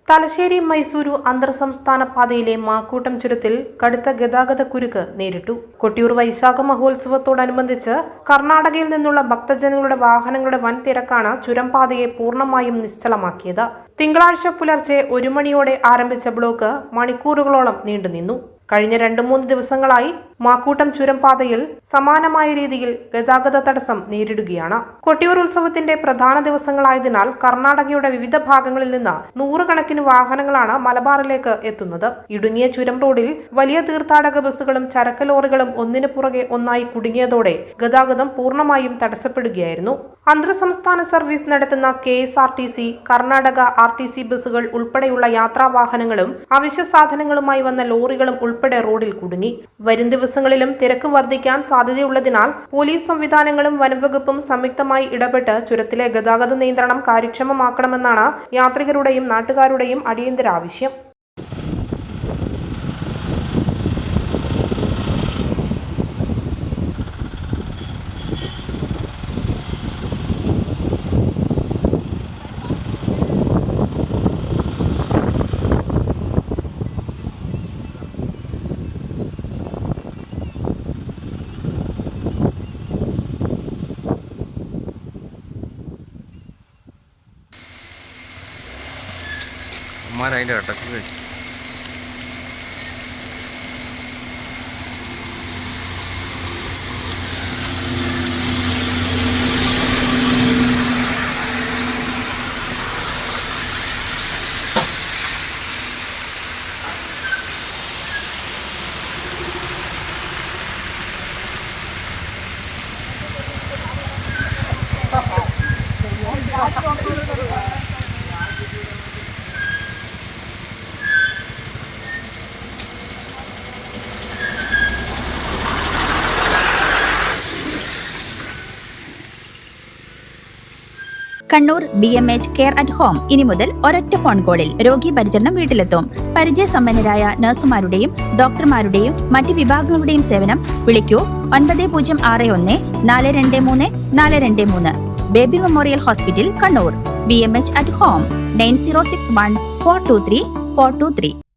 തലശ്ശേരി മൈസൂരു അന്തർസംസ്ഥാന പാതയിലെ മാക്കൂട്ടം ചുരത്തിൽ കടുത്ത ഗതാഗത കുരുക്ക് നേരിട്ടു. കൊട്ടിയൂർ വൈശാഖ മഹോത്സവത്തോടനുബന്ധിച്ച് കർണാടകയിൽ നിന്നുള്ള ഭക്തജനങ്ങളുടെ വാഹനങ്ങളുടെ വൻ തിരക്കാണ് ചുരം പാതയെ പൂർണ്ണമായും നിശ്ചലമാക്കിയത്. തിങ്കളാഴ്ച പുലർച്ചെ 1 മണിയോടെ ആരംഭിച്ച ബ്ലോക്ക് മണിക്കൂറുകളോളം നീണ്ടുനിന്നു. കഴിഞ്ഞ 2-3 ദിവസങ്ങളായി മാക്കൂട്ടം ചുരം പാതയിൽ സമാനമായ രീതിയിൽ ഗതാഗത തടസ്സം നേരിടുകയാണ്. കൊട്ടിയൂർ ഉത്സവത്തിന്റെ പ്രധാന ദിവസങ്ങളായതിനാൽ കർണാടകയുടെ വിവിധ ഭാഗങ്ങളിൽ നിന്ന് നൂറുകണക്കിന് വാഹനങ്ങളാണ് മലബാറിലേക്ക് എത്തുന്നത്. ഇടുങ്ങിയ ചുരം റോഡിൽ വലിയ തീർത്ഥാടക ബസ്സുകളും ചരക്ക് ലോറികളും ഒന്നിനു പുറകെ ഒന്നായി കുടുങ്ങിയതോടെ ഗതാഗതം പൂർണ്ണമായും തടസ്സപ്പെടുകയായിരുന്നു. അന്തർ സംസ്ഥാന സർവീസ് നടത്തുന്ന KSRTC, കർണാടക RTC ബസ്സുകൾ ഉൾപ്പെടെയുള്ള യാത്രാ വാഹനങ്ങളും അവശ്യ സാധനങ്ങളുമായി വന്ന ലോറികളും ഉൾപ്പെടെ റോഡിൽ കുടുങ്ങി. വരും ദിവസങ്ങളിലും തിരക്ക് വർദ്ധിക്കാൻ സാധ്യതയുള്ളതിനാൽ പോലീസ് സംവിധാനങ്ങളും വനംവകുപ്പും സംയുക്തമായി ഇടപെട്ട് ചുരത്തിലെ ഗതാഗത നിയന്ത്രണം കാര്യക്ഷമമാക്കണമെന്നാണ് യാത്രികരുടെയും നാട്ടുകാരുടെയും അടിയന്തര ആവശ്യം. അതിൻ്റെ ഘട്ടത്തിൽ Kannur BMH care at home ഇനി മുതൽ ഒരൊറ്റ ഫോൺ കോളിൽ രോഗി പരിചരണം വീട്ടിലെത്തും. പരിചയസമ്പന്നരായ നഴ്സുമാരുടെയും ഡോക്ടർമാരുടെയും മറ്റ് വിഭാഗങ്ങളുടെയും സേവനം വിളിക്കൂ 9061 423 423. Baby memorial hospital, Kannur. BMH at home 9061 423 423.